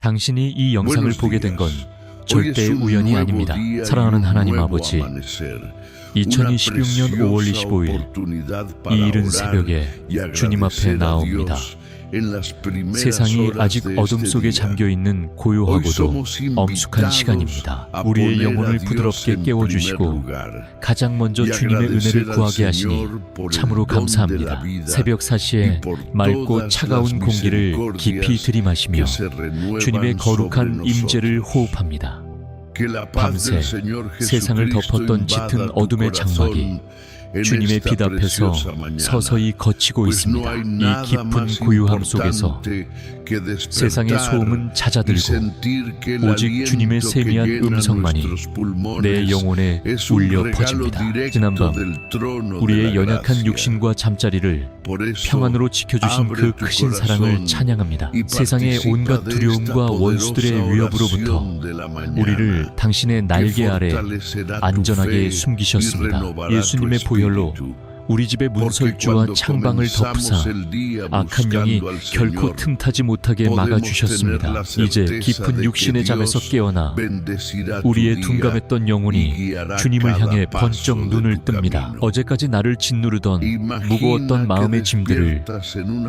당신이 이 영상을 보게 된 건 절대 우연이 아닙니다. 사랑하는 하나님 아버지, 2026년 5월 25일 이 이른 새벽에 주님 앞에 나옵니다. 세상이 아직 어둠 속에 잠겨있는 고요하고도 엄숙한 시간입니다. 우리의 영혼을 부드럽게 깨워주시고 가장 먼저 주님의 은혜를 구하게 하시니 참으로 감사합니다. 새벽 4시에 맑고 차가운 공기를 깊이 들이마시며 주님의 거룩한 임재를 호흡합니다. 밤새 세상을 덮었던 짙은 어둠의 장막이 주님의 빛 앞에서 서서히 걷히고 있습니다. 이 깊은 고요함 속에서 세상의 소음은 잦아들고 오직 주님의 세미한 음성만이 내 영혼에 울려 퍼집니다. 지난밤 우리의 연약한 육신과 잠자리를 평안으로 지켜주신 그 크신 사랑을 찬양합니다. 세상의 온갖 두려움과 원수들의 위협으로부터 우리를 당신의 날개 아래 안전하게 숨기셨습니다. 예수님의 보혈로 우리 집의 문설주와 창방을 덮으사 악한 영이 결코 틈타지 못하게 막아주셨습니다. 이제 깊은 육신의 잠에서 깨어나 우리의 둔감했던 영혼이 주님을 향해 번쩍 눈을 뜹니다. 어제까지 나를 짓누르던 무거웠던 마음의 짐들을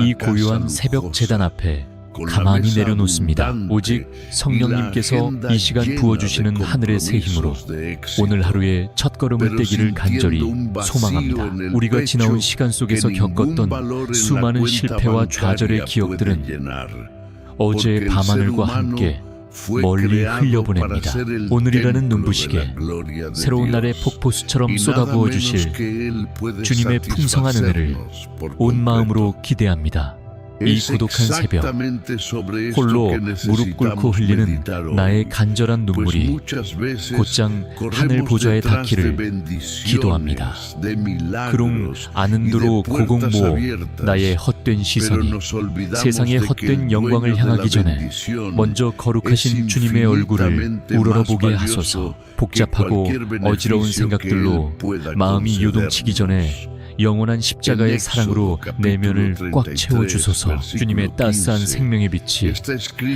이 고요한 새벽 제단 앞에 가만히 내려놓습니다. 오직 성령님께서 이 시간 부어주시는 하늘의 새 힘으로 오늘 하루의 첫걸음을 떼기를 간절히 소망합니다. 우리가 지나온 시간 속에서 겪었던 수많은 실패와 좌절의 기억들은 어제의 밤하늘과 함께 멀리 흘려보냅니다. 오늘이라는 눈부시게 새로운 날의 폭포수처럼 쏟아부어 주실 주님의 풍성한 은혜를 온 마음으로 기대합니다. 이 고독한 새벽, 홀로 무릎 꿇고 흘리는 나의 간절한 눈물이 곧장 하늘 보좌에 닿기를 기도합니다. 그롱 아는도로 고공모 나의 헛된 시선이 세상의 헛된 영광을 향하기 전에 먼저 거룩하신 주님의 얼굴을 우러러보게 하소서. 복잡하고 어지러운 생각들로 마음이 요동치기 전에 영원한 십자가의 사랑으로 내면을 꽉 채워주소서. 주님의 따스한 생명의 빛이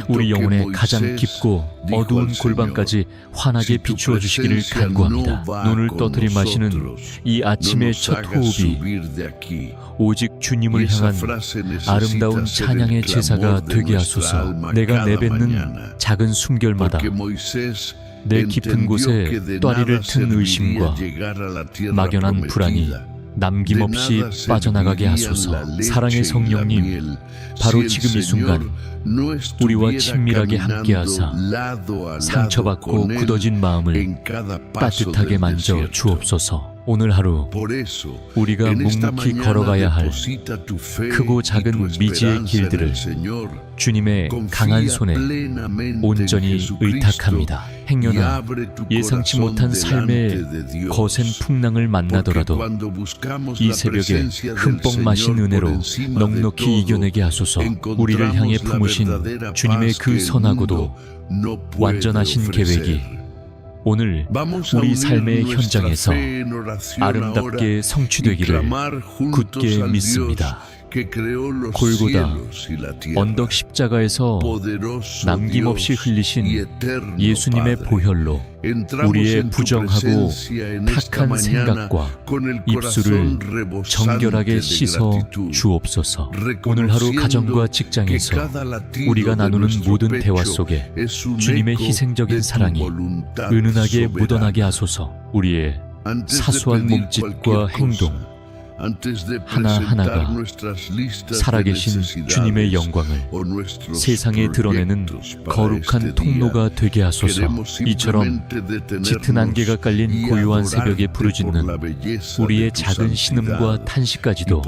우리 영혼의 가장 깊고 어두운 골방까지 환하게 비추어 주시기를 간구합니다. 눈을 떠들이 마시는 이 아침의 첫 호흡이 오직 주님을 향한 아름다운 찬양의 제사가 되게 하소서. 내가 내뱉는 작은 숨결마다 내 깊은 곳에 또아리를 튼 의심과 막연한 불안이 남김없이 빠져나가게 하소서. 사랑의 성령님, 바로 지금 이 순간 우리와 친밀하게 함께하사 상처받고 굳어진 마음을 따뜻하게 만져 주옵소서. 오늘 하루 우리가 묵묵히 걸어가야 할 크고 작은 미지의 길들을 주님의 강한 손에 온전히 의탁합니다. 행여나 예상치 못한 삶의 거센 풍랑을 만나더라도 이 새벽에 흠뻑 마신 은혜로 넉넉히 이겨내게 하소서. 우리를 향해 품으신 주님의 그 선하고도 완전하신 계획이 오늘 우리 삶의 현장에서 아름답게 성취되기를 굳게 믿습니다. 골고다 언덕 십자가에서 남김없이 흘리신 예수님의 보혈로 우리의 부정하고 탁한 생각과 입술을 정결하게 씻어 주옵소서. 오늘 하루 가정과 직장에서 우리가 나누는 모든 대화 속에 주님의 희생적인 사랑이 은은하게 묻어나게 하소서. 우리의 사소한 몸짓과 행동 하나하나가 살아계신 주님의 영광을 세상에 드러내는 거룩한 통로가 되게 하소서. 이처럼 짙은 안개가 깔린 고요한 새벽에 부르짖는 우리의 작은 신음과 탄식까지도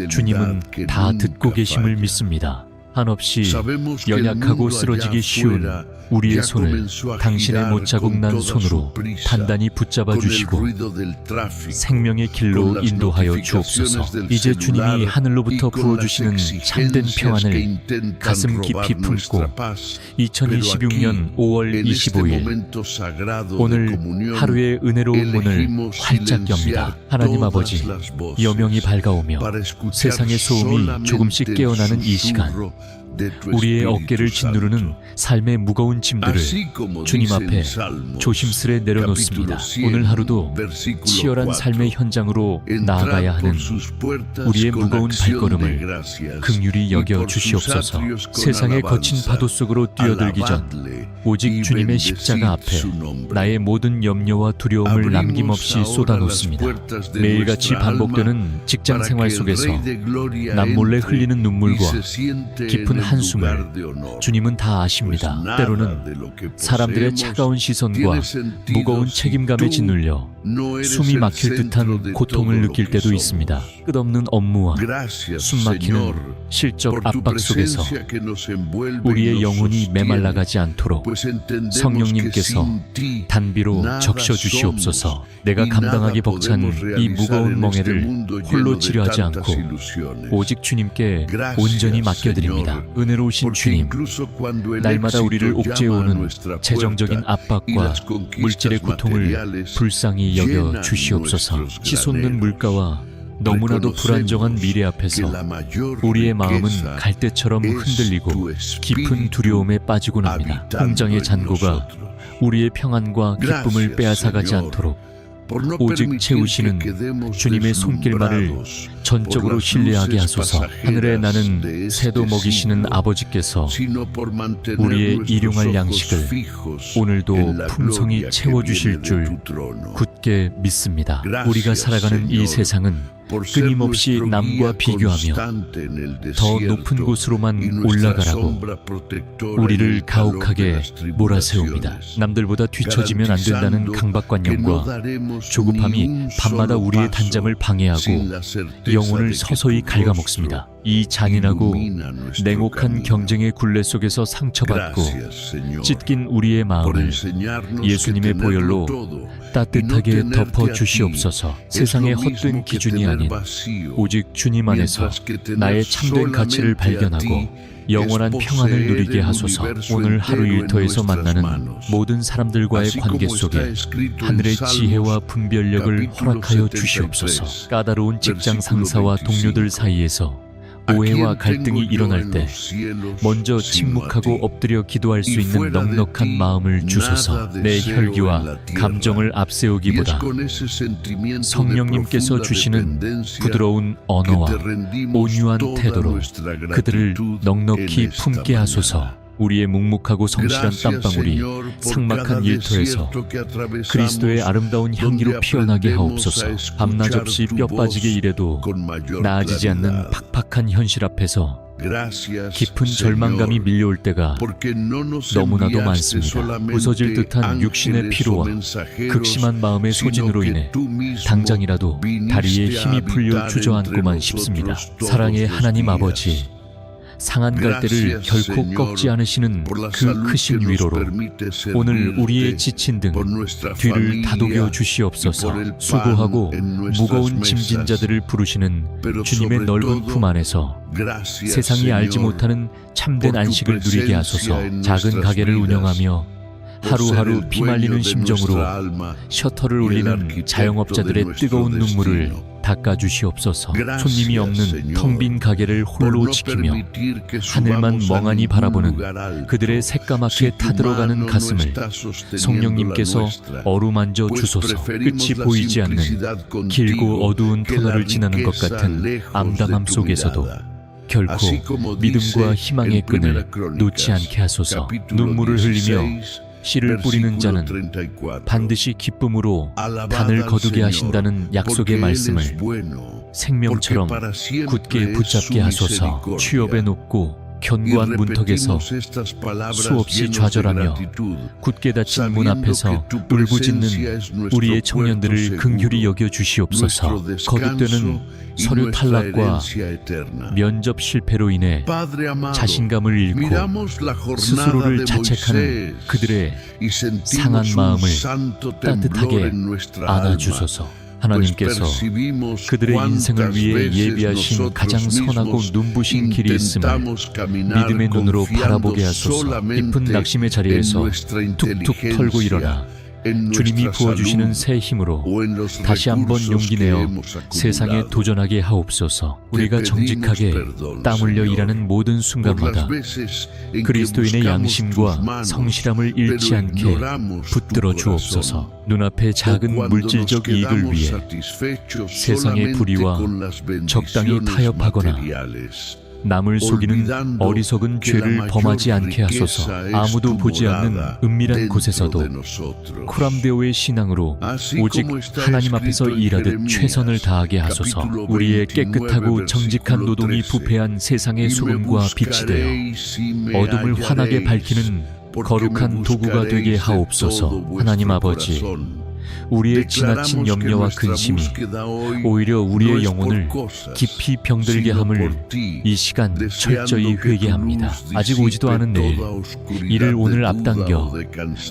주님은 다 듣고 계심을 믿습니다. 한없이 연약하고 쓰러지기 쉬운 우리의 손을 당신의 못자국 난 손으로 단단히 붙잡아 주시고 생명의 길로 인도하여 주옵소서. 이제 주님이 하늘로부터 부어주시는 참된 평안을 가슴 깊이 품고 2026년 5월 25일 오늘 하루의 은혜로운 문을 활짝 엽니다. 하나님 아버지, 여명이 밝아오며 세상의 소음이 조금씩 깨어나는 이 시간, 우리의 어깨를 짓누르는 삶의 무거운 짐들을 주님 앞에 조심스레 내려놓습니다. 오늘 하루도 치열한 삶의 현장으로 나아가야 하는 우리의 무거운 발걸음을 긍휼히 여겨 주시옵소서. 세상의 거친 파도 속으로 뛰어들기 전 오직 주님의 십자가 앞에 나의 모든 염려와 두려움을 남김없이 쏟아놓습니다. 매일같이 반복되는 직장 생활 속에서 남몰래 흘리는 눈물과 깊은 한숨을 주님은 다 아십니다. 때로는 사람들의 차가운 시선과 무거운 책임감에 짓눌려 숨이 막힐 듯한 고통을 느낄 때도 있습니다. 끝없는 업무와 숨막히는 실적 압박 속에서 우리의 영혼이 메말라가지 않도록 성령님께서 단비로 적셔주시옵소서. 내가 감당하기 벅찬 이 무거운 멍에를 홀로 치료하지 않고 오직 주님께 온전히 맡겨드립니다. 은혜로우신 주님, 날마다 우리를 옥죄어오는 재정적인 압박과 물질의 고통을 불쌍히 여겨 주시옵소서. 치솟는 물가와 너무나도 불안정한 미래 앞에서 우리의 마음은 갈대처럼 흔들리고 깊은 두려움에 빠지곤 합니다. 통장의 잔고가 우리의 평안과 기쁨을 빼앗아가지 않도록 오직 채우시는 주님의 손길만을 전적으로 신뢰하게 하소서. 하늘에 나는 새도 먹이시는 아버지께서 우리의 일용할 양식을 오늘도 풍성히 채워주실 줄 굳게 믿습니다. 우리가 살아가는 이 세상은 끊임없이 남과 비교하며 더 높은 곳으로만 올라가라고 우리를 가혹하게 몰아세웁니다. 남들보다 뒤처지면 안 된다는 강박관념과 조급함이 밤마다 우리의 단잠을 방해하고 영혼을 서서히 갉아먹습니다. 이 잔인하고 냉혹한 경쟁의 굴레 속에서 상처받고 찢긴 우리의 마음을 예수님의 보혈로 따뜻하게 덮어주시옵소서. 세상의 헛된 기준이 아닌 오직 주님 안에서 나의 참된 가치를 발견하고 영원한 평안을 누리게 하소서. 오늘 하루 일터에서 만나는 모든 사람들과의 관계 속에 하늘의 지혜와 분별력을 허락하여 주시옵소서. 까다로운 직장 상사와 동료들 사이에서 오해와 갈등이 일어날 때 먼저 침묵하고 엎드려 기도할 수 있는 넉넉한 마음을 주소서. 내 혈기와 감정을 앞세우기보다 성령님께서 주시는 부드러운 언어와 온유한 태도로 그들을 넉넉히 품게 하소서. 우리의 묵묵하고 성실한 땀방울이 삭막한 일터에서 그리스도의 아름다운 향기로 피어나게 하옵소서. 밤낮 없이 뼈 빠지게 일해도 나아지지 않는 팍팍한 현실 앞에서 깊은 절망감이 밀려올 때가 너무나도 많습니다. 부서질 듯한 육신의 피로와 극심한 마음의 소진으로 인해 당장이라도 다리에 힘이 풀려 주저앉고만 싶습니다. 사랑의 하나님 아버지, 상한 갈대를 결코 꺾지 않으시는 그 크신 위로로 오늘 우리의 지친 등 뒤를 다독여 주시옵소서. 수고하고 무거운 짐진 자들을 부르시는 주님의 넓은 품 안에서 세상이 알지 못하는 참된 안식을 누리게 하소서. 작은 가게를 운영하며 하루하루 피말리는 심정으로 셔터를 울리는 자영업자들의 뜨거운 눈물을 닦아주시옵소서. 손님이 없는 텅 빈 가게를 홀로 지키며 하늘만 멍하니 바라보는 그들의 새까맣게 타들어가는 가슴을 성령님께서 어루만져 주소서. 끝이 보이지 않는 길고 어두운 터널을 지나는 것 같은 암담함 속에서도 결코 믿음과 희망의 끈을 놓지 않게 하소서. 눈물을 흘리며 씨를 뿌리는 자는 반드시 기쁨으로 단을 거두게 하신다는 약속의 말씀을 생명처럼 굳게 붙잡게 하소서. 취업의 높고 견고한 문턱에서 수없이 좌절하며 굳게 닫힌 문 앞에서 울부짖는 우리의 청년들을 긍휼히 여겨 주시옵소서. 거듭되는 서류 탈락과 면접 실패로 인해 자신감을 잃고 스스로를 자책하는 그들의 상한 마음을 따뜻하게 안아주소서. 하나님께서 그들의 인생을 위해 예비하신 가장 선하고 눈부신 길이 있음을 믿음의 눈으로 바라보게 하소서. 깊은 낙심의 자리에서 툭툭 털고 일어나 주님이 부어주시는 새 힘으로 다시 한번 용기 내어 세상에 도전하게 하옵소서. 우리가 정직하게 땀 흘려 일하는 모든 순간마다 그리스도인의 양심과 성실함을 잃지 않게 붙들어 주옵소서. 눈앞의 작은 물질적 이익을 위해 세상의 불의와 적당히 타협하거나 남을 속이는 어리석은 죄를 범하지 않게 하소서. 아무도 보지 않는 은밀한 곳에서도 코람데오의 신앙으로 오직 하나님 앞에서 일하듯 최선을 다하게 하소서. 우리의 깨끗하고 정직한 노동이 부패한 세상의 소금과 빛이 되어 어둠을 환하게 밝히는 거룩한 도구가 되게 하옵소서. 하나님 아버지, 우리의 지나친 염려와 근심이 오히려 우리의 영혼을 깊이 병들게 함을 이 시간 철저히 회개합니다. 아직 오지도 않은 내일, 이를 오늘 앞당겨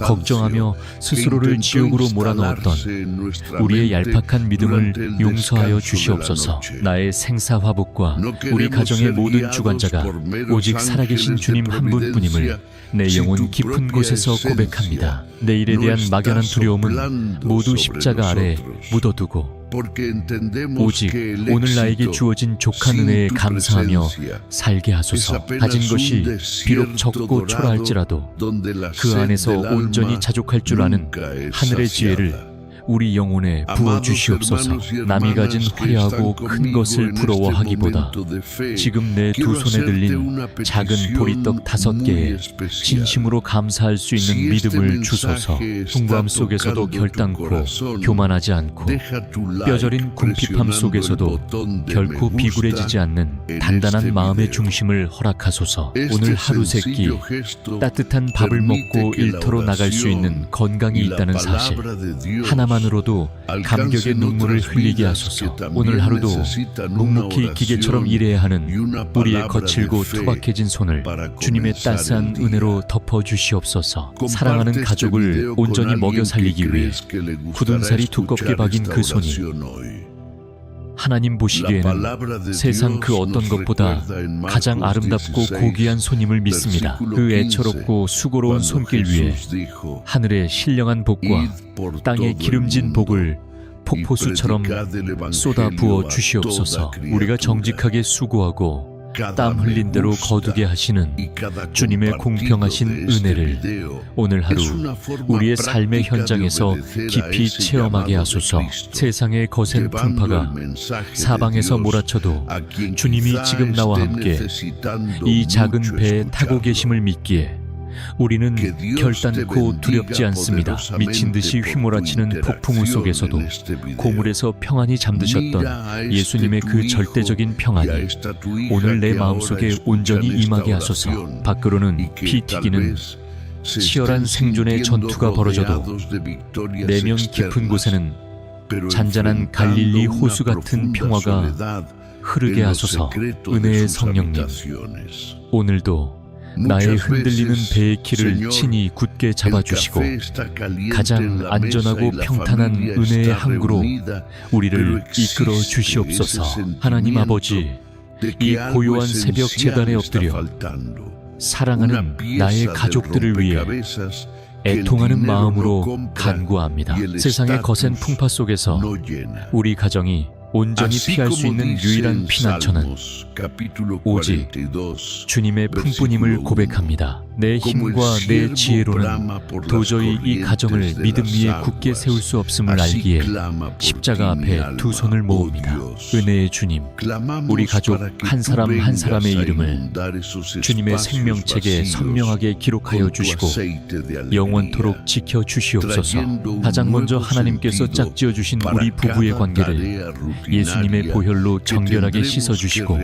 걱정하며 스스로를 지옥으로 몰아넣었던 우리의 얄팍한 믿음을 용서하여 주시옵소서. 나의 생사화복과 우리 가정의 모든 주관자가 오직 살아계신 주님 한 분뿐임을 내 영혼 깊은 곳에서 고백합니다. 내일에 대한 막연한 두려움은 모두 십자가 아래 묻어두고 오직 오늘 나에게 주어진 족한 은혜에 감사하며 살게 하소서. 가진 것이 비록 적고 초라할지라도 그 안에서 온전히 자족할 줄 아는 하늘의 지혜를 우리 영혼에 부어주시옵소서. 남이 가진 화려하고 큰 것을 부러워하기보다 지금 내 두 손에 들린 작은 보리떡 5개에 진심으로 감사할 수 있는 믿음을 주소서. 풍부함 속에서도 결단코 교만하지 않고 뼈저린 궁핍함 속에서도 결코 비굴해지지 않는 단단한 마음의 중심을 허락하소서. 오늘 하루 세끼 따뜻한 밥을 먹고 일터로 나갈 수 있는 건강이 있다는 사실 하나만으로도 감격의 눈물을 흘리게 하소서. 오늘 하루도 묵묵히 기계처럼 일해야 하는 우리의 거칠고 투박해진 손을 주님의 따스한 은혜로 덮어주시옵소서. 사랑하는 가족을 온전히 먹여 살리기 위해 굳은 살이 두껍게 박인 그 손이 하나님 보시기에는 세상 그 어떤 것보다 가장 아름답고 고귀한 손임을 믿습니다. 그 애처롭고 수고로운 손길 위에 하늘의 신령한 복과 땅의 기름진 복을 폭포수처럼 쏟아 부어 주시옵소서. 우리가 정직하게 수고하고 땀 흘린 대로 거두게 하시는 주님의 공평하신 은혜를 오늘 하루 우리의 삶의 현장에서 깊이 체험하게 하소서. 세상의 거센 풍파가 사방에서 몰아쳐도 주님이 지금 나와 함께 이 작은 배에 타고 계심을 믿기에 우리는 결단코 두렵지 않습니다. 미친 듯이 휘몰아치는 폭풍우 속에서도 고물에서 평안히 잠드셨던 예수님의 그 절대적인 평안이 오늘 내 마음속에 온전히 임하게 하소서. 밖으로는 피 튀기는 치열한 생존의 전투가 벌어져도 내면 깊은 곳에는 잔잔한 갈릴리 호수 같은 평화가 흐르게 하소서. 은혜의 성령님, 오늘도 나의 흔들리는 배의 키를 친히 굳게 잡아주시고 가장 안전하고 평탄한 은혜의 항구로 우리를 이끌어 주시옵소서. 하나님 아버지, 이 고요한 새벽 제단에 엎드려 사랑하는 나의 가족들을 위해 애통하는 마음으로 간구합니다. 세상의 거센 풍파 속에서 우리 가정이 온전히 피할 수 있는 유일한 피난처는 오직 주님의 품뿐임을 고백합니다. 내 힘과 내 지혜로는 도저히 이 가정을 믿음 위에 굳게 세울 수 없음을 알기에 십자가 앞에 두 손을 모읍니다. 은혜의 주님, 우리 가족 한 사람 한 사람의 이름을 주님의 생명책에 선명하게 기록하여 주시고 영원토록 지켜 주시옵소서. 가장 먼저 하나님께서 짝지어 주신 우리 부부의 관계를 예수님의 보혈로 정결하게 씻어주시고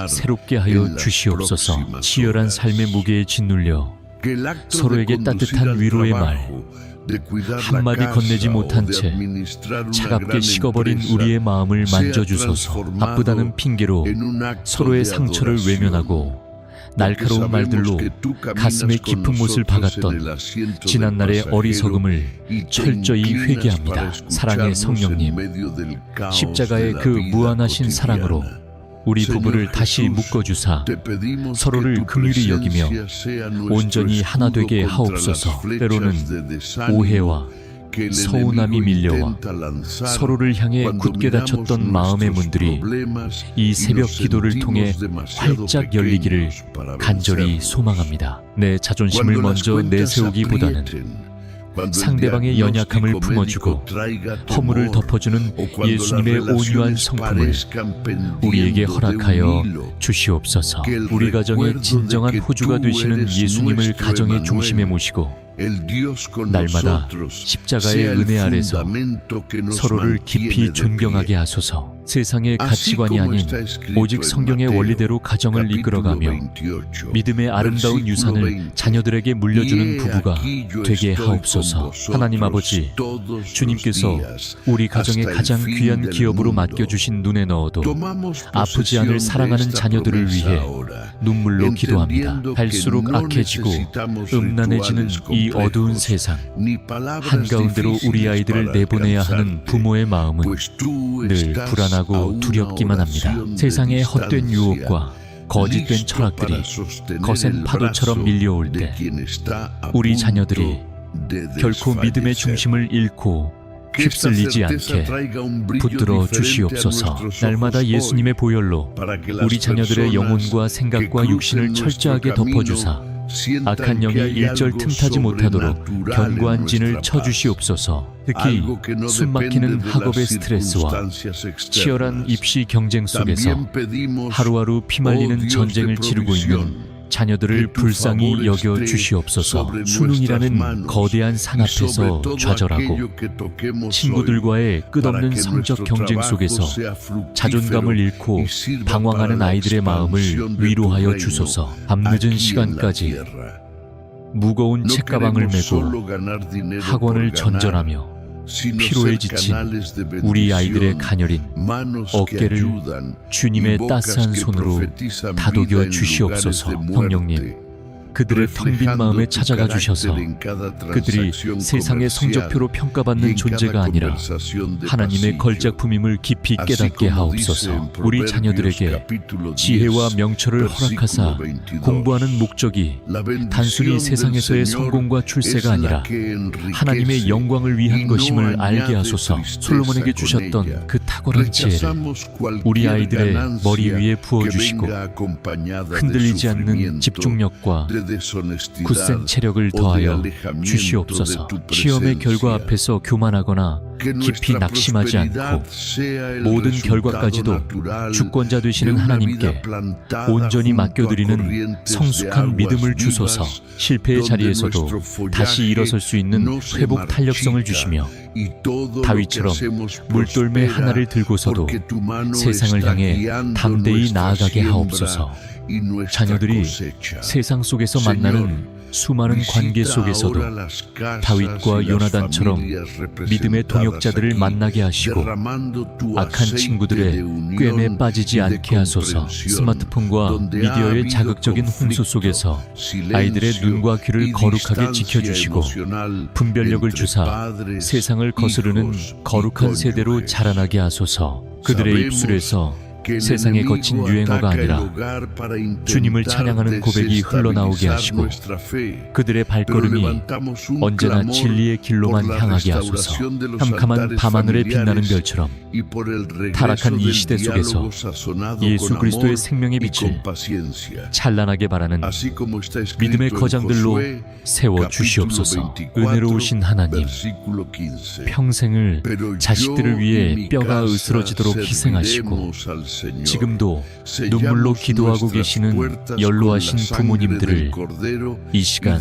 새롭게 하여 주시옵소서. 치열한 삶의 무게에 짓눌려 서로에게 따뜻한 위로의 말 한마디 건네지 못한 채 차갑게 식어버린 우리의 마음을 만져주소서. 바쁘다는 핑계로 서로의 상처를 외면하고 날카로운 말들로 가슴에 깊은 못을 박았던 지난날의 어리석음을 철저히 회개합니다. 사랑의 성령님, 십자가의 그 무한하신 사랑으로 우리 부부를 다시 묶어주사 서로를 긍휼히 여기며 온전히 하나 되게 하옵소서. 때로는 오해와 서운함이 밀려와 서로를 향해 굳게 닫혔던 마음의 문들이 이 새벽 기도를 통해 활짝 열리기를 간절히 소망합니다. 내 자존심을 먼저 내세우기보다는 상대방의 연약함을 품어주고 허물을 덮어주는 예수님의 온유한 성품을 우리에게 허락하여 주시옵소서. 우리 가정의 진정한 호주가 되시는 예수님을 가정의 중심에 모시고 날마다 십자가의 은혜 아래서 서로를 깊이 존경하게 하소서. 세상의 가치관이 아닌 오직 성경의 원리대로 가정을 이끌어가며 믿음의 아름다운 유산을 자녀들에게 물려주는 부부가 되게 하옵소서. 하나님 아버지, 주님께서 우리 가정의 가장 귀한 기업으로 맡겨주신 눈에 넣어도 아프지 않을 사랑하는 자녀들을 위해 눈물로 기도합니다. 갈수록 악해지고 음란해지는 이 어두운 세상 한가운데로 우리 아이들을 내보내야 하는 부모의 마음은 늘 불안하고 두렵기만 합니다. 세상의 헛된 유혹과 거짓된 철학들이 거센 파도처럼 밀려올 때 우리 자녀들이 결코 믿음의 중심을 잃고 휩쓸리지 않게 붙들어 주시옵소서. 날마다 예수님의 보혈로 우리 자녀들의 영혼과 생각과 육신을 철저하게 덮어주사 악한 영이 일절 틈타지 못하도록 견고한 진을 쳐주시옵소서. 특히 숨막히는 학업의 스트레스와 치열한 입시 경쟁 속에서 하루하루 피말리는 전쟁을 치르고 있는 자녀들을 불쌍히 여겨 주시옵소서. 수능이라는 거대한 산 앞에서 좌절하고 친구들과의 끝없는 성적 경쟁 속에서 자존감을 잃고 방황하는 아이들의 마음을 위로하여 주소서. 밤늦은 시간까지 무거운 책가방을 메고 학원을 전전하며 피로에 지친 우리 아이들의 가녀린 어깨를 주님의 따스한 손으로 다독여 주시옵소서. 성령님, 그들의 텅 빈 마음에 찾아가 주셔서 그들이 세상의 성적표로 평가받는 존재가 아니라 하나님의 걸작품임을 깊이 깨닫게 하옵소서. 우리 자녀들에게 지혜와 명철을 허락하사 공부하는 목적이 단순히 세상에서의 성공과 출세가 아니라 하나님의 영광을 위한 것임을 알게 하소서. 솔로몬에게 주셨던 그 탁월한 지혜를 우리 아이들의 머리 위에 부어주시고 흔들리지 않는 집중력과 굳센 체력을 더하여 주시옵소서. 시험의 결과 앞에서 교만하거나 깊이 낙심하지 않고 모든 결과까지도 주권자 되시는 하나님께 온전히 맡겨드리는 성숙한 믿음을 주소서. 실패의 자리에서도 다시 일어설 수 있는 회복 탄력성을 주시며 다윗처럼 물돌매 하나를 들고서도 세상을 향해 담대히 나아가게 하옵소서. 자녀들이 세상 속에서 만나는 수많은 관계 속에서도 다윗과 요나단처럼 믿음의 동역자들을 만나게 하시고 악한 친구들의 꾀에 빠지지 않게 하소서. 스마트폰과 미디어의 자극적인 홍수 속에서 아이들의 눈과 귀를 거룩하게 지켜주시고 분별력을 주사 세상을 거스르는 거룩한 세대로 자라나게 하소서. 그들의 입술에서 세상의 거친 유행어가 아니라 주님을 찬양하는 고백이 흘러나오게 하시고 그들의 발걸음이 언제나 진리의 길로만 향하게 하소서. 캄캄한 밤하늘에 빛나는 별처럼 타락한 이 시대 속에서 예수 그리스도의 생명의 빛을 찬란하게 바라는 믿음의 거장들로 세워 주시옵소서. 은혜로우신 하나님, 평생을 자식들을 위해 뼈가 으스러지도록 희생하시고 지금도 눈물로 기도하고 계시는 연로하신 부모님들을 이 시간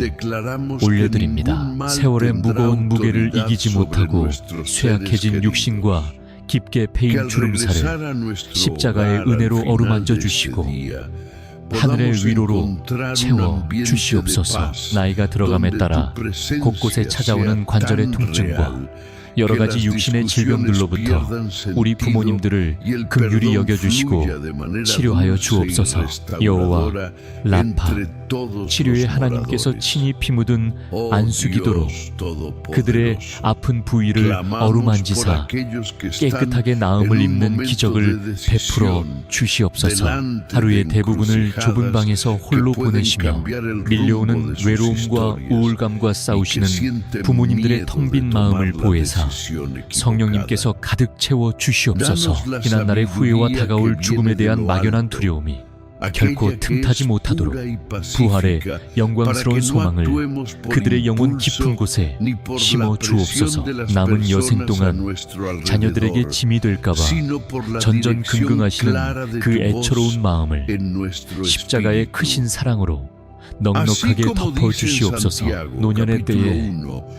올려드립니다. 세월의 무거운 무게를 이기지 못하고 쇠약해진 육신과 깊게 패인 주름살을 십자가의 은혜로 어루만져 주시고 하늘의 위로로 채워 주시옵소서. 나이가 들어감에 따라 곳곳에 찾아오는 관절의 통증과 여러 가지 육신의 질병들로부터 우리 부모님들을 긍휼히 여겨주시고 치료하여 주옵소서. 여호와 라파, 치료의 하나님께서 친히 피 묻은 안수기도로 그들의 아픈 부위를 어루만지사 깨끗하게 나음을 입는 기적을 베풀어 주시옵소서. 하루의 대부분을 좁은 방에서 홀로 보내시며 밀려오는 외로움과 우울감과 싸우시는 부모님들의 텅 빈 마음을 보혜사 성령님께서 가득 채워 주시옵소서. 지난날의 후회와 다가올 죽음에 대한 막연한 두려움이 결코 틈타지 못하도록 부활의 영광스러운 소망을 그들의 영혼 깊은 곳에 심어 주옵소서. 남은 여생 동안 자녀들에게 짐이 될까봐 전전긍긍하시는 그 애처로운 마음을 십자가의 크신 사랑으로 넉넉하게 덮어주시옵소서. 노년의 때에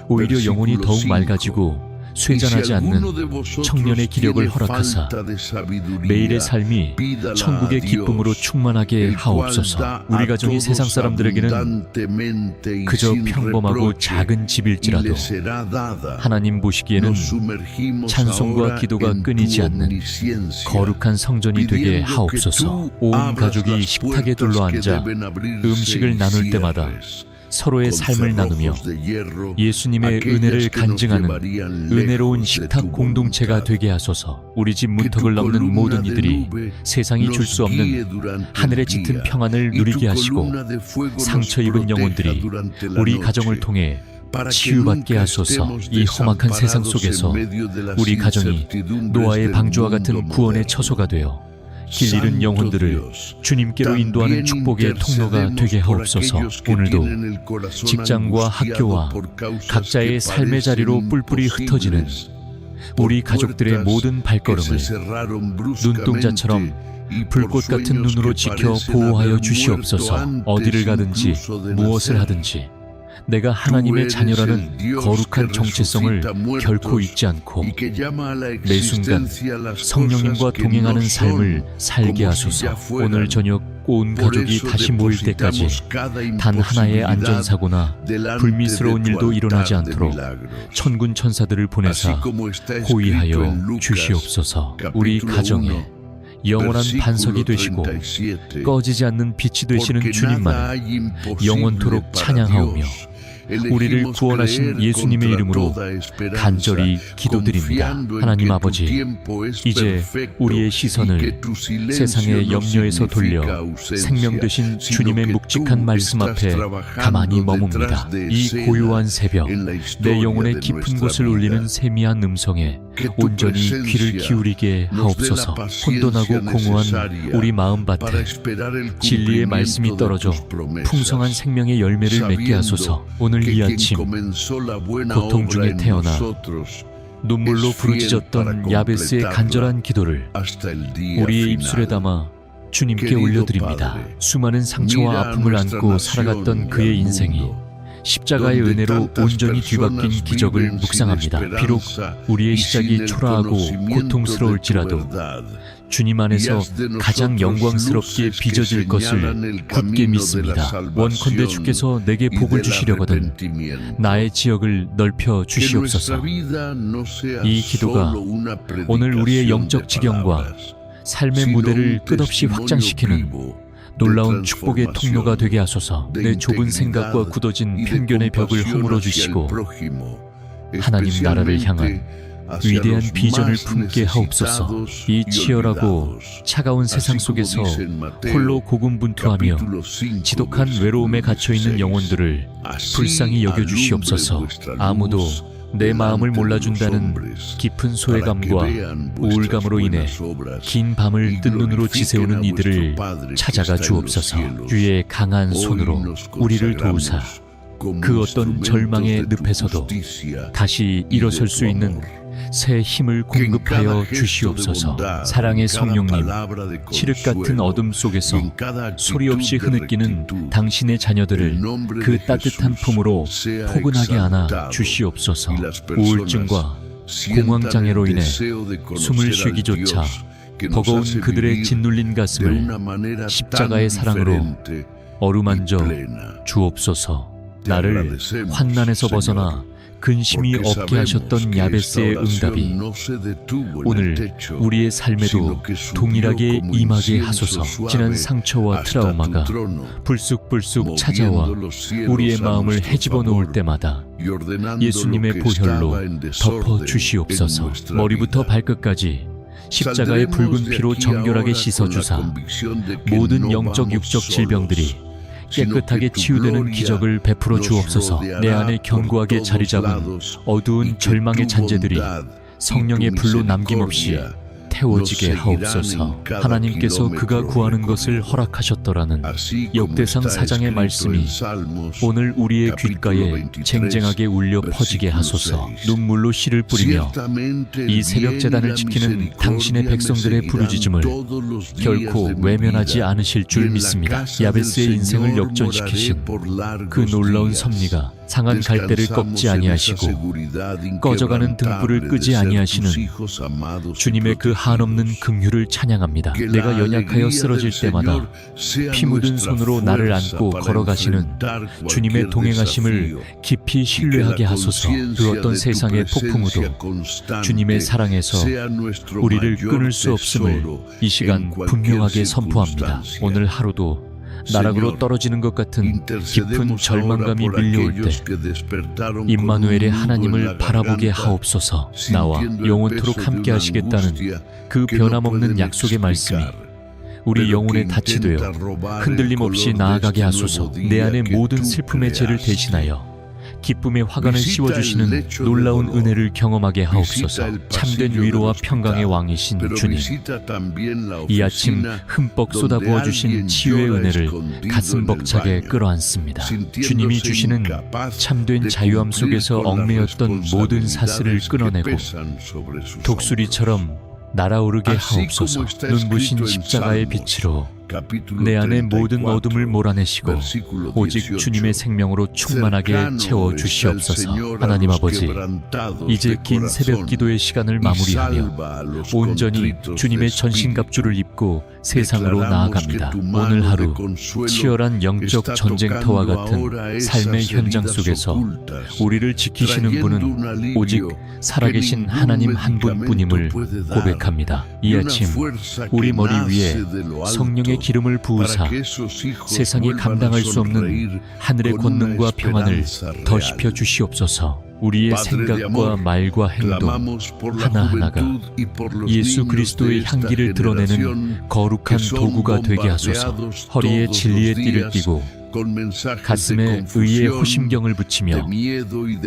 오히려 영혼이 더욱 맑아지고 쇠잔하지 않는 청년의 기력을 허락하사 매일의 삶이 천국의 기쁨으로 충만하게 하옵소서. 우리 가정이 세상 사람들에게는 그저 평범하고 작은 집일지라도 하나님 보시기에는 찬송과 기도가 끊이지 않는 거룩한 성전이 되게 하옵소서. 온 가족이 식탁에 둘러앉아 음식을 나눌 때마다 서로의 삶을 나누며 예수님의 은혜를 간증하는 은혜로운 식탁 공동체가 되게 하소서. 우리 집 문턱을 넘는 모든 이들이 세상이 줄 수 없는 하늘의 짙은 평안을 누리게 하시고 상처 입은 영혼들이 우리 가정을 통해 치유받게 하소서. 이 험악한 세상 속에서 우리 가정이 노아의 방주와 같은 구원의 처소가 되어 길 잃은 영혼들을 주님께로 인도하는 축복의 통로가 되게 하옵소서. 오늘도 직장과 학교와 각자의 삶의 자리로 뿔뿔이 흩어지는 우리 가족들의 모든 발걸음을 눈동자처럼 불꽃 같은 눈으로 지켜 보호하여 주시옵소서. 어디를 가든지 무엇을 하든지 내가 하나님의 자녀라는 거룩한 정체성을 결코 잊지 않고 매 순간 성령님과 동행하는 삶을 살게 하소서. 오늘 저녁 온 가족이 다시 모일 때까지 단 하나의 안전사고나 불미스러운 일도 일어나지 않도록 천군 천사들을 보내사 호위하여 주시옵소서. 우리 가정에 영원한 반석이 되시고 꺼지지 않는 빛이 되시는 주님만을 영원토록 찬양하오며 우리를 구원하신 예수님의 이름으로 간절히 기도드립니다. 하나님 아버지, 이제 우리의 시선을 세상의 염려에서 돌려 생명 되신 주님의 묵직한 말씀 앞에 가만히 머뭅니다. 이 고요한 새벽, 내 영혼의 깊은 곳을 울리는 세미한 음성에 온전히 귀를 기울이게 하옵소서. 혼돈하고 공허한 우리 마음밭에 진리의 말씀이 떨어져 풍성한 생명의 열매를 맺게 하소서. 오늘 이 아침 고통 중에 태어나 눈물로 부르짖었던 야베스의 간절한 기도를 우리의 입술에 담아 주님께 올려드립니다. 수많은 상처와 아픔을 안고 살아갔던 그의 인생이 십자가의 은혜로 온전히 뒤바뀐 기적을 묵상합니다. 비록 우리의 시작이 초라하고 고통스러울지라도 주님 안에서 가장 영광스럽게 빚어질 것을 굳게 믿습니다. 원컨대 주께서 내게 복을 주시려거든 나의 지역을 넓혀 주시옵소서. 이 기도가 오늘 우리의 영적 지경과 삶의 무대를 끝없이 확장시키는 놀라운 축복의 통로가 되게 하소서. 내 좁은 생각과 굳어진 편견의 벽을 허물어 주시고 하나님 나라를 향한 위대한 비전을 품게 하옵소서. 이 치열하고 차가운 세상 속에서 홀로 고군분투하며 지독한 외로움에 갇혀있는 영혼들을 불쌍히 여겨주시옵소서. 아무도 내 마음을 몰라준다는 깊은 소외감과 우울감으로 인해 긴 밤을 뜬 눈으로 지새우는 이들을 찾아가 주옵소서. 주의 강한 손으로 우리를 도우사 그 어떤 절망의 늪에서도 다시 일어설 수 있는 새 힘을 공급하여 주시옵소서. 사랑의 성령님, 칠흑 같은 어둠 속에서 소리 없이 흐느끼는 당신의 자녀들을 그 따뜻한 품으로 포근하게 안아 주시옵소서. 우울증과 공황장애로 인해 숨을 쉬기조차 버거운 그들의 짓눌린 가슴을 십자가의 사랑으로 어루만져 주옵소서. 나를 환난에서 벗어나 근심이 없게 하셨던 야베스의 응답이 오늘 우리의 삶에도 동일하게 임하게 하소서. 지난 상처와 트라우마가 불쑥불쑥 찾아와 우리의 마음을 헤집어 놓을 때마다 예수님의 보혈로 덮어 주시옵소서. 머리부터 발끝까지 십자가의 붉은 피로 정결하게 씻어주사 모든 영적 육적 질병들이 깨끗하게 치유되는 기적을 베풀어 주옵소서. 내 안에 견고하게 자리 잡은 어두운 절망의 잔재들이 성령의 불로 남김없이 태워지게 하옵소서. 하나님께서 그가 구하는 것을 허락하셨더라는 역대상 4장의 말씀이 오늘 우리의 귓가에 쟁쟁하게 울려 퍼지게 하소서. 눈물로 씨를 뿌리며 이 새벽 제단을 지키는 당신의 백성들의 부르짖음을 결코 외면하지 않으실 줄 믿습니다. 야베스의 인생을 역전시키신 그 놀라운 섭리가 상한 갈대를 꺾지 아니하시고 꺼져가는 등불을 끄지 아니하시는 주님의 그 한없는 긍휼을 찬양합니다. 내가 연약하여 쓰러질 때마다 피 묻은 손으로 나를 안고 걸어가시는 주님의 동행하심을 깊이 신뢰하게 하소서. 그 어떤 세상의 폭풍우도 주님의 사랑에서 우리를 끊을 수 없음을 이 시간 분명하게 선포합니다. 오늘 하루도 나락으로 떨어지는 것 같은 깊은 절망감이 밀려올 때 임마누엘의 하나님을 바라보게 하옵소서. 나와 영원토록 함께 하시겠다는 그 변함없는 약속의 말씀이 우리 영혼에 닻이 되어 흔들림 없이 나아가게 하소서. 내 안의 모든 슬픔의 죄를 대신하여 기쁨의 화관을 씌워주시는 놀라운 은혜를 경험하게 하옵소서. 참된 위로와 평강의 왕이신 주님, 이 아침 흠뻑 쏟아부어 주신 치유의 은혜를 가슴 벅차게 끌어안습니다. 주님이 주시는 참된 자유함 속에서 얽매였던 모든 사슬을 끊어내고 독수리처럼 날아오르게 하옵소서. 눈부신 십자가의 빛으로 내 안의 모든 어둠을 몰아내시고 오직 주님의 생명으로 충만하게 채워주시옵소서. 하나님 아버지, 이제 긴 새벽 기도의 시간을 마무리하며 온전히 주님의 전신갑주를 입고 세상으로 나아갑니다. 오늘 하루 치열한 영적 전쟁터와 같은 삶의 현장 속에서 우리를 지키시는 분은 오직 살아계신 하나님 한 분뿐임을 고백합니다. 이 아침 우리 머리 위에 성령의 기름을 부으사 세상이 감당할 수 없는 하늘의 권능과 평안을 더시펴 주시옵소서. 우리의 생각과 말과 행동 하나하나가 예수 그리스도의 향기를 드러내는 거룩한 도구가 되게 하소서. 허리에 진리의 띠를 띠고 가슴에 의의 호심경을 붙이며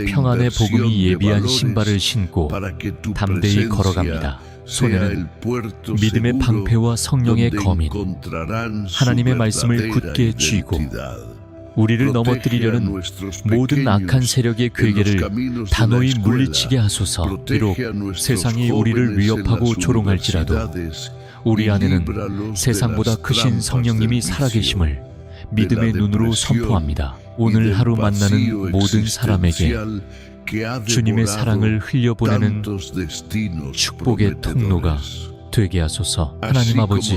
평안의 복음이 예비한 신발을 신고 담대히 걸어갑니다. 손에는 믿음의 방패와 성령의 검인 하나님의 말씀을 굳게 쥐고 우리를 넘어뜨리려는 모든 악한 세력의 괴계를 단호히 물리치게 하소서. 비록 세상이 우리를 위협하고 조롱할지라도 우리 안에는 세상보다 크신 성령님이 살아계심을 믿음의 눈으로 선포합니다. 오늘 하루 만나는 모든 사람에게 주님의 사랑을 흘려보내는 축복의 통로가 되게 하소서. 하나님 아버지,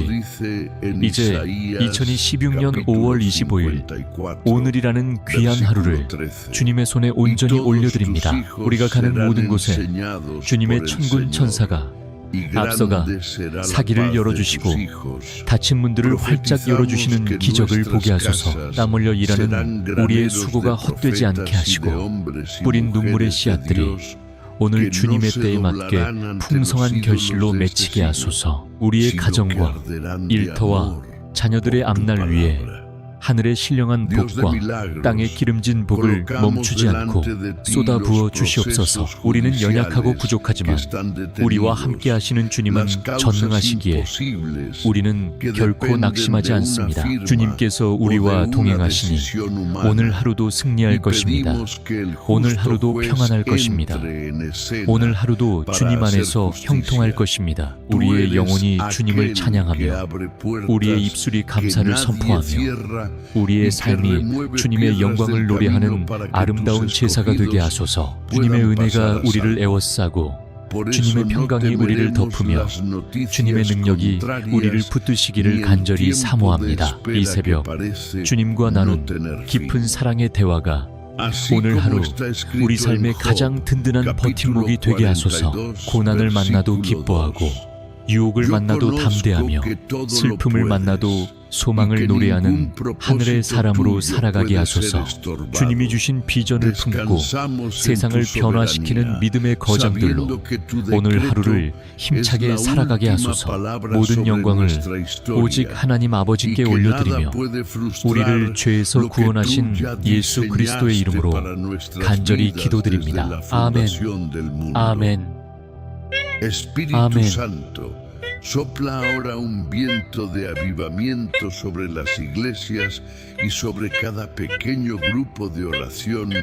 이제 2016년 5월 25일 오늘이라는 귀한 하루를 주님의 손에 온전히 올려드립니다. 우리가 가는 모든 곳에 주님의 천군 천사가 앞서가 사기를 열어주시고 닫힌 문들을 활짝 열어주시는 기적을 보게 하소서. 땀 흘려 일하는 우리의 수고가 헛되지 않게 하시고 뿌린 눈물의 씨앗들이 오늘 주님의 때에 맞게 풍성한 결실로 맺히게 하소서. 우리의 가정과 일터와 자녀들의 앞날 위에 하늘의 신령한 복과 땅의 기름진 복을 멈추지 않고 쏟아부어 주시옵소서. 우리는 연약하고 부족하지만 우리와 함께 하시는 주님은 전능하시기에 우리는 결코 낙심하지 않습니다. 주님께서 우리와 동행하시니 오늘 하루도 승리할 것입니다. 오늘 하루도 평안할 것입니다. 오늘 하루도 주님 안에서 형통할 것입니다. 우리의 영혼이 주님을 찬양하며 우리의 입술이 감사를 선포하며 우리의 삶이 주님의 영광을 노래하는 아름다운 제사가 되게 하소서. 주님의 은혜가 우리를 에워싸고 주님의 평강이 우리를 덮으며 주님의 능력이 우리를 붙드시기를 간절히 사모합니다. 이 새벽 주님과 나눈 깊은 사랑의 대화가 오늘 하루 우리 삶의 가장 든든한 버팀목이 되게 하소서. 고난을 만나도 기뻐하고 유혹을 만나도 담대하며 슬픔을 만나도 소망을 노래하는 하늘의 사람으로 살아가게 하소서. 주님이 주신 비전을 품고 세상을 변화시키는 믿음의 거장들로 오늘 하루를 힘차게 살아가게 하소서. 모든 영광을 오직 하나님 아버지께 올려드리며 우리를 죄에서 구원하신 예수 그리스도의 이름으로 간절히 기도드립니다. 아멘. 아멘. Espíritu Amén. Santo, sopla ahora un viento de avivamiento sobre las iglesias y sobre cada pequeño grupo de oración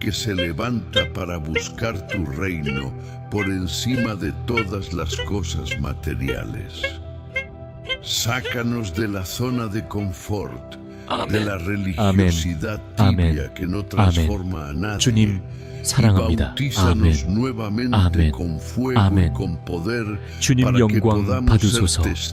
que se levanta para buscar tu reino por encima de todas las cosas materiales. Sácanos de la zona de confort, de la religiosidad tibia que no transforma a nadie. 주님 사랑합니다. 아멘. 아멘. 아멘. 주님 영광 받으소서.